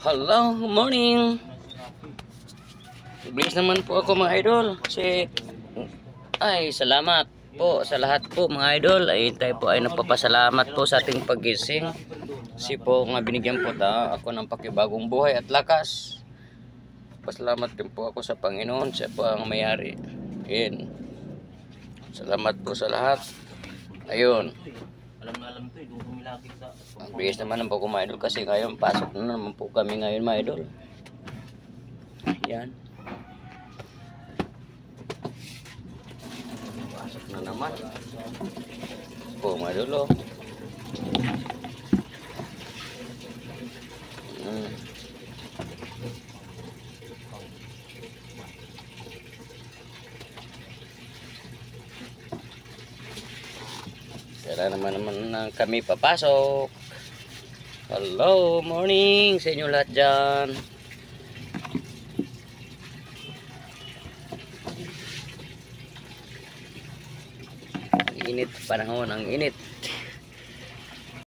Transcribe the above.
Hello, good morning. Bilis naman po ako mga idol. Salamat po sa lahat po mga idol. Tayo po ay nagpapasalamat po sa ating paggising. Kasi po nga binigyan po ako ng pakibagong buhay at lakas. Pasalamat din po ako sa Panginoon. Siya po ang mayari. Ayun. Salamat po sa lahat. Ayun. Alam na alam to eh, kung kumilakit sa... Ang bilis naman po mga idol kasi ngayon pasok na naman po kami ngayon mga idol. Yan. Pasok na naman. Po mga idol oh. Kaya naman kami papasok. Hello, morning sa inyo lahat dyan. Ang init, panahon ang init.